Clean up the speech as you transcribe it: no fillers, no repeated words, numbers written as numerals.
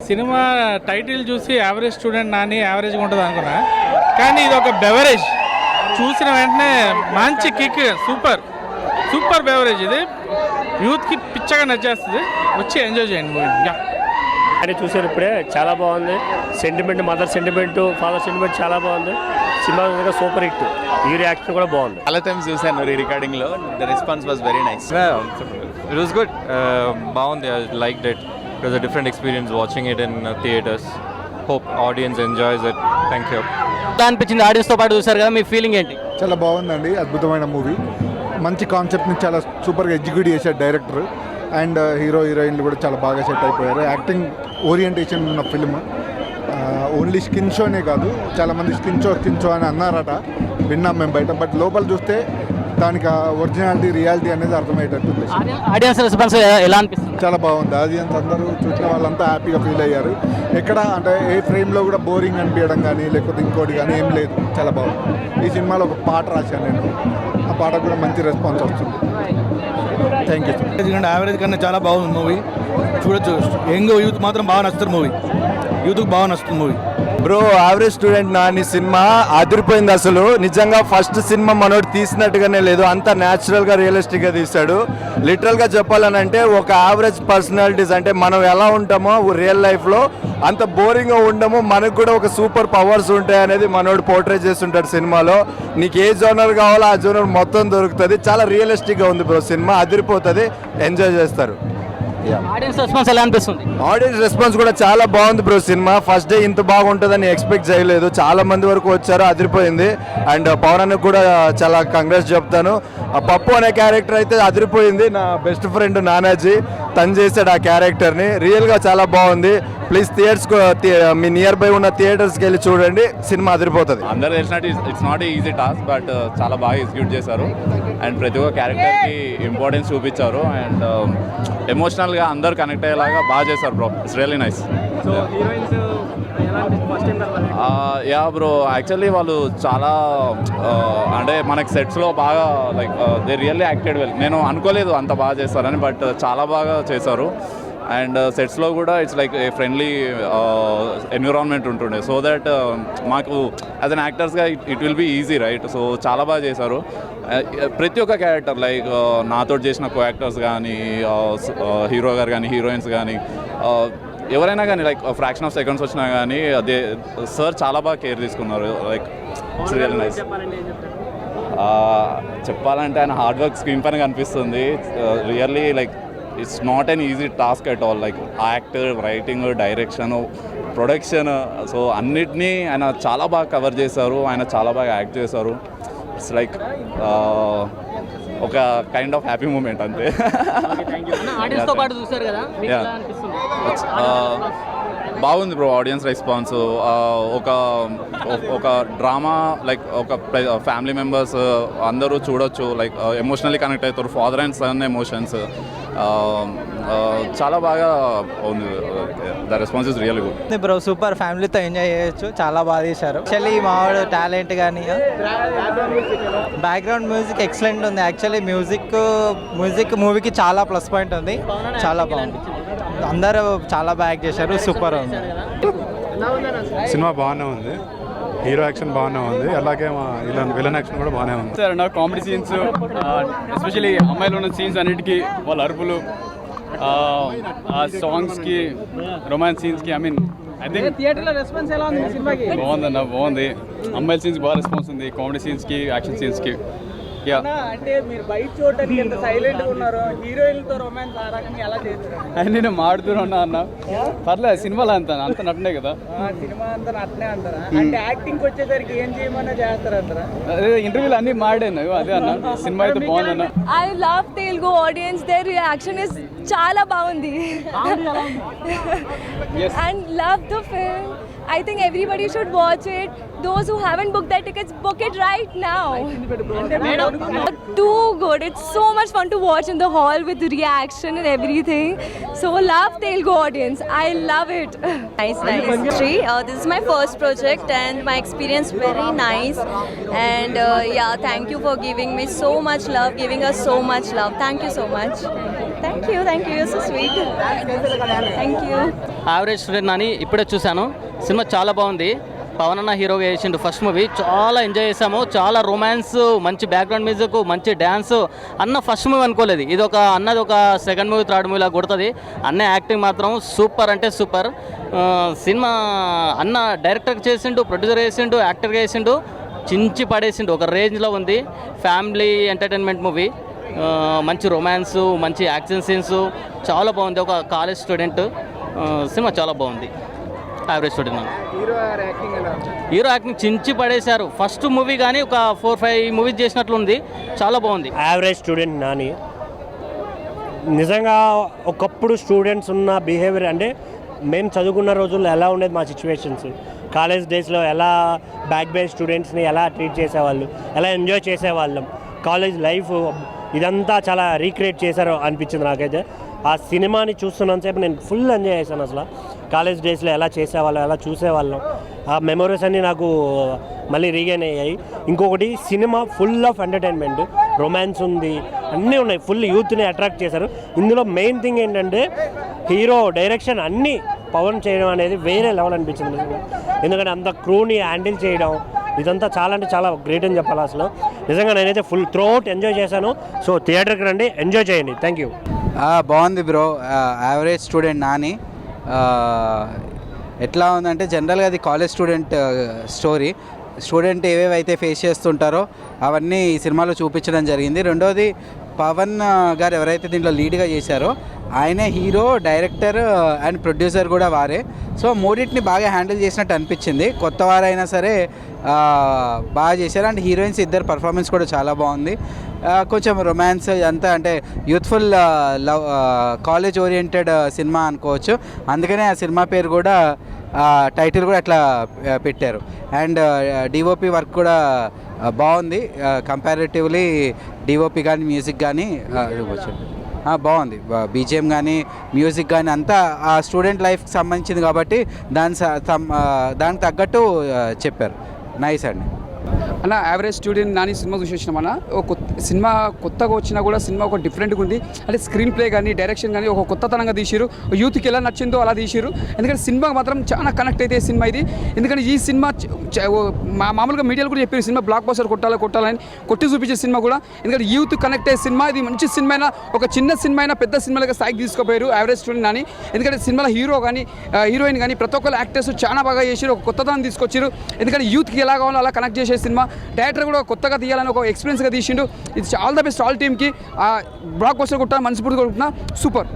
Cinema title చూసి average student Nani యావరేజ్గా ఉంటుంది అనుకున్నా, కానీ ఇది ఒక బెవరేజ్. చూసిన వెంటనే మంచి కిక్, సూపర్ బెవరేజ్. ఇది యూత్కి పిచ్చగా నచ్చేస్తుంది, వచ్చి ఎంజాయ్ చేయండి మూవీ. అంటే చూసారు ఇప్పుడే, చాలా బాగుంది. Sentiment, mother sentiment, father sentiment చాలా బాగుంది. Cinema super hit. ఈ రియాక్షన్ కూడా బాగుంది. చాలా టైమ్స్ చూసాను రికార్డింగ్ లో. The response was very nice. It was good. బాగుంది. I liked it. It was a different experience watching it in theatres. Hope audience enjoys it. Thank you. అనిపించింది ఆడియన్స్తో పాటు చూసారు కదా, మీ ఫీలింగ్ ఏంటి? చాలా బాగుందండి, అద్భుతమైన మూవీ. మంచి కాన్సెప్ట్ని చాలా సూపర్గా ఎగ్జిక్యూట్ చేశారు డైరెక్టర్. అండ్ హీరో హీరోయిన్లు కూడా చాలా బాగా సెట్ అయిపోయారు. యాక్టింగ్ ఓరియంటేషన్ ఉన్న ఫిల్మ్. ఓన్లీ స్కిన్ షోనే కాదు, చాలామంది స్కిన్ షో అని అన్నారట, విన్నాం మేము బయట. బట్ లోపల చూస్తే దానికి ఒరిజినాలిటీ, రియాలిటీ అనేది అర్థమయ్యేటట్టుంది. ఆడియన్స్ రెస్పాన్స్ ఎలా అనిపిస్తుంది? చాలా బాగుంది. ఆడియన్స్ అందరూ చూసిన వాళ్ళంతా హ్యాపీగా ఫీల్ అయ్యారు. ఎక్కడ అంటే ఏ ఫ్రేమ్లో కూడా బోరింగ్ అనిపించడం కానీ లేకపోతే ఇంకోటి కానీ ఏం లేదు. చాలా బాగుంది. ఈ సినిమాలో ఒక పాట రాశాను నేను, ఆ పాట కూడా మంచి రెస్పాన్స్ వస్తుంది. Thank you. యావరేజ్ కన్నా చాలా బాగుంది మూవీ. చూడొచ్చు. యంగ్ యూత్ మాత్రం బాగా నచ్చుతారు మూవీ. యూత్కి బాగా నచ్చుతుంది movie. Bro, average student Nani cinema అదిరిపోయింది అసలు. నిజంగా ఫస్ట్ సినిమా మనోడు తీసినట్టుగానే లేదు, అంత న్యాచురల్గా రియలిస్టిక్గా తీశాడు. లిటరల్గా చెప్పాలనంటే ఒక యావరేజ్ పర్సనాలిటీస్, అంటే మనం ఎలా ఉంటామో రియల్ లైఫ్లో అంత బోరింగ్గా ఉండము, మనకు కూడా ఒక సూపర్ పవర్స్ ఉంటాయి అనేది మనోడు పోర్ట్రే చేస్తుంటాడు సినిమాలో. నీకు ఏ జోనర్ కావాలో ఆ జోనర్ మొత్తం దొరుకుతుంది. చాలా రియలిస్టిక్గా ఉంది బ్రో సినిమా, అదిరిపోతుంది, ఎంజాయ్ చేస్తారు. ఆడియన్స్ రెస్పాన్స్ ఎలా అనిపిస్తుంది? ఆడియన్స్ రెస్పాన్స్ కూడా చాలా బాగుంది బ్రో సినిమా. ఫస్ట్ డే ఇంత బాగుంటుందని ఎక్స్పెక్ట్ చేయలేదు. చాలా మంది వరకు వచ్చారు, అదిరిపోయింది. అండ్ పవన్ అన్నకు కూడా చాలా కంగ్రాట్స్ చెప్తాను. ఆ పప్పు అనే క్యారెక్టర్ అయితే అదిరిపోయింది. నా బెస్ట్ ఫ్రెండ్ నానాజీ తను చేశాడు ఆ క్యారెక్టర్ని. రియల్గా చాలా బాగుంది. ప్లీజ్ మీ నియర్ బై ఉన్న థియేటర్స్కి వెళ్ళి చూడండి, సినిమా అదిరిపోతుంది. అందరూ తెలిసినట్టు it's not easy task, but చాలా బాగా ఎగ్జిక్యూట్ చేశారు. అండ్ ప్రతి ఒక్క క్యారెక్టర్కి ఇంపార్టెన్స్ చూపించారు. అండ్ ఎమోషనల్గా అందరూ కనెక్ట్ అయ్యేలాగా బాగా చేశారు bro. It's really nice. Yeah bro, actually వాళ్ళు చాలా అంటే మనకి సెట్స్లో బాగా like they really acted well. నేను అనుకోలేదు అంత బాగా చేస్తారని, బట్ చాలా బాగా చేశారు. అండ్ సెట్స్లో కూడా it's like a friendly environment ఉంటుండే, సో దట్ మాకు యాజ్ అన్ యాక్టర్స్గా it will be easy right. So చాలా బాగా చేశారు. ప్రతి ఒక్క క్యారెక్టర్ లైక్ నాతో చేసిన కో యాక్టర్స్ కానీ, హీరో గారు కానీ, హీరోయిన్స్ కానీ, ఎవరైనా కానీ లైక్ ఫ్రాక్షన్ ఆఫ్ సెకండ్స్ వచ్చినా కానీ అదే సార్ చాలా బాగా కేర్ తీసుకున్నారు. Like it's really nice. చెప్పాలంటే ఆయన హార్డ్ వర్క్ స్క్రీన్ పైన కనిపిస్తుంది. Really like it's not an easy task at all. Like actor, writing, direction, production, so అన్నిటినీ ఆయన చాలా బాగా కవర్ చేశారు. ఆయన చాలా బాగా యాక్ట్ చేశారు. ఇట్స్ లైక్ ఒక కైండ్ ఆఫ్ హ్యాపీ మూమెంట్ అంతే. బాగుంది బ్రో ఆడియన్స్ రెస్పాన్స్. ఒక డ్రామా లైక్ ఒక ఫ్యామిలీ మెంబర్స్ అందరూ చూడొచ్చు. లైక్ ఎమోషనల్లీ కనెక్ట్ అవుతారు. ఫాదర్ అండ్ సన్ ఎమోషన్స్ చాలా బాగా ఉంది. The response is really good bro. Super, ఫ్యామిలీతో ఎంజాయ్ చేయొచ్చు. చాలా బాగా చేశారు. యాక్చువల్లీ మావాడు టాలెంట్ కానీ బ్యాక్గ్రౌండ్ మ్యూజిక్ ఎక్సలెంట్ ఉంది. యాక్చువల్లీ మ్యూజిక్ మూవీకి చాలా ప్లస్ పాయింట్ ఉంది. చాలా బాగుంది. అందరూ చాలా బాగా యాక్ట్ చేశారు. సూపర్ ఉంది. సినిమా బాగానే ఉంది. హీరో యాక్షన్ బాగానే ఉంది, అలాగే విలన్ యాక్షన్ కూడా బాగానే ఉంది. సార్ నా కామెడీ సీన్స్, ఎస్పెషల్లీ అమ్మాయిలు ఉన్న సీన్స్ అన్నిటికీ వాళ్ళ అరుపులు, ఆ సాంగ్స్కి, రొమాన్స్ సీన్స్కి, ఐ మీన్ ఐ థింక్ థియేటర్లో రెస్పాన్స్ ఎలా ఉంది సినిమాకి? బాగుందన్న, బాగుంది. అమ్మాయిల సీన్స్ బాగా రెస్పాన్స్ ఉంది, కామెడీ సీన్స్కి, యాక్షన్ సీన్స్కి. అంటే మీరు బయట చూడడానికి ఎంత సైలెంట్ గా ఉన్నారు, హీరోయిన్లతో రొమాన్స్ ఆ రకంగా ఎలా చేస్తారు? అని నేను మాడుతున్నా అన్న, పర్లేదు సినిమాలో అంత నటనే కదా. సినిమా అంతా నటనే అంటారా? అంటే యాక్టింగ్ వచ్చేసరికి ఏం చేయమన్నా చేస్తారంటారా? అదే ఇంటర్వ్యూలు అన్ని మాడాను, అదే అన్న. సినిమా అయితే బాగుందన్న. I love Telugu audience, their reaction is చాలా బాగుంది. And love the film. I think everybody should watch it. Those who haven't booked their tickets, book it right now. Too good. It's so much fun to watch in the hall with the reaction and everything. So love Telugu audience. I love it. Nice. This is my first project and my experience very nice. And yeah, thank you for giving me so much love, giving us so much love. Thank you so much. Thank you, you're so sweet. Thank you. Average student Nani ఇప్పుడే చూశాను. Cinema చాలా బాగుంది. పవన్ అన్న హీరోగా చేసిండు first movie. చాలా enjoy చేసాము. చాలా రొమాన్స్, మంచి బ్యాక్గ్రౌండ్ మ్యూజిక్, మంచి డ్యాన్స్. అన్న ఫస్ట్ మూవీ అనుకోలేదు, ఇది అన్నది ఒక సెకండ్ మూవీ థర్డ్ మూవీలా కొడుతుంది. అన్న యాక్టింగ్ మాత్రం సూపర్ అంటే సూపర్. సినిమా అన్న డైరెక్టర్ చేసిండు, ప్రొడ్యూసర్ చేసిండు, యాక్టర్గా చేసిండు, చించి పడేసిండు. ఒక రేంజ్లో ఉంది. Family entertainment movie. మంచి రొమాన్స్, మంచి యాక్షన్ సీన్స్, చాలా బాగుంది. ఒక కాలేజ్ స్టూడెంట్. సినిమా చాలా బాగుంది. Average student. హీరో యాక్టింగ్ చించి పడేశారు. ఫస్ట్ మూవీ కానీ ఒక 4-5 మూవీస్ చేసినట్లుంది. చాలా బాగుంది. యావరేజ్ స్టూడెంట్ నాని నిజంగా ఒకప్పుడు స్టూడెంట్స్ ఉన్న బిహేవియర్ అంటే మేము చదువుకున్న రోజుల్లో ఎలా ఉండేది మా సిచ్యువేషన్స్, కాలేజ్ డేస్లో ఎలా బ్యాక్ బెంచ్ స్టూడెంట్స్ని ఎలా ట్రీట్ చేసేవాళ్ళు, ఎలా ఎంజాయ్ చేసేవాళ్ళం, కాలేజ్ లైఫ్ ఇదంతా చాలా రీక్రియేట్ చేశారు అనిపించింది నాకైతే. ఆ సినిమాని చూస్తున్నంతసేపు నేను ఫుల్ ఎంజాయ్ చేశాను. అసలు కాలేజ్ డేస్లో ఎలా చేసేవాళ్ళం, ఎలా చూసేవాళ్ళం, ఆ మెమరీస్ అన్నీ నాకు మళ్ళీ రీగైన్ అయ్యాయి. ఇంకొకటి cinema full of entertainment, romance ఉంది, అన్నీ ఉన్నాయి. ఫుల్ యూత్ని అట్రాక్ట్ చేశారు. ఇందులో మెయిన్ థింగ్ ఏంటంటే హీరో డైరెక్షన్ అన్నీ పవన్ చేయడం అనేది వేరే లెవెల్ అనిపించింది. ఎందుకంటే అంత క్రూని హ్యాండిల్ చేయడం ఇదంతా చాలా అంటే చాలా గ్రేట్ అని చెప్పాలి. అసలు నిజంగా నేనైతే ఫుల్ త్రూఅవుట్ ఎంజాయ్ చేశాను. సో థియేటర్కి రండి, ఎంజాయ్ చేయండి. Thank you. బాగుంది బ్రో. యావరేజ్ స్టూడెంట్ నాని ఎట్లా ఉందంటే జనరల్గా అది కాలేజ్ స్టూడెంట్ స్టోరీ. స్టూడెంట్ ఏవేవైతే ఫేస్ చేస్తుంటారో అవన్నీ ఈ సినిమాలో చూపించడం జరిగింది. రెండోది పవన్ గారు ఎవరైతే దీంట్లో లీడ్గా చేశారో ఆయనే హీరో, డైరెక్టర్ అండ్ ప్రొడ్యూసర్ కూడా వారే. సో మూడింటిని బాగా హ్యాండిల్ చేసినట్టు అనిపించింది. కొత్త వారైనా సరే బాగా చేశారు. అండ్ హీరోయిన్స్ ఇద్దరు పర్ఫార్మెన్స్ కూడా చాలా బాగుంది. కొంచెం రొమాన్స్ అంతా అంటే youthful love college oriented cinema అనుకోవచ్చు. అందుకనే ఆ సినిమా పేరు కూడా టైటిల్ కూడా అట్లా పెట్టారు. అండ్ డిఓపి వర్క్ కూడా బాగుంది. కంపారిటివ్లీ డిఓపి కానీ మ్యూజిక్ కానీ బాగుంది. బీజిఎం కానీ మ్యూజిక్ కానీ అంతా ఆ స్టూడెంట్ లైఫ్కి సంబంధించింది కాబట్టి దానికి తగ్గట్టు చెప్పారు. నైస్ అండి. అన్న యావరేజ్ స్టూడెంట్ నాని సినిమా చూసేసినాం అన్న. ఒక సినిమా కొత్తగా వచ్చినా కూడా సినిమా ఒక డిఫరెంట్గా ఉంది. అంటే స్క్రీన్ ప్లే కానీ డైరెక్షన్ కానీ ఒక కొత్తతనంగా తీసిరు. యూత్కి ఎలా నచ్చిందో అలా తీసిరు. ఎందుకంటే సినిమా మాత్రం చాలా కనెక్ట్ అయితే సినిమా ఇది. ఎందుకంటే ఈ సినిమా మామూలుగా మీడియాలో కూడా చెప్పారు సినిమా బ్లాక్ బస్టర్ కొట్టాలని కొట్టి చూపించే సినిమా కూడా. ఎందుకంటే యూత్ కనెక్ట్ అయ్యే సినిమా ఇది. మంచి సినిమా అయినా ఒక చిన్న సినిమా అయినా పెద్ద సినిమాలుగా స్థాయికి తీసుకుపోయారు యావరేజ్ స్టూడెంట్ నాని. ఎందుకంటే సినిమాలో హీరో కానీ హీరోయిన్ కానీ ప్రతి ఒక్కరు యాక్టర్స్ చాలా బాగా చేసారు. ఒక కొత్తదనం తీసుకొచ్చారు. ఎందుకంటే యూత్కి ఎలా కావాలో అలా కనెక్ట్ చేసే సినిమా. డైరెక్టర్ కూడా కొత్తగా తీయాలని ఒక ఎక్స్పీరియన్స్గా తీసిండు. ఇది ఆల్ ద బెస్ట్ ఆల్ టీమ్కి. బ్లాక్ బస్టర్ కొట్టాలని మనస్ఫూర్తిగా కొట్టుకున్నా. సూపర్.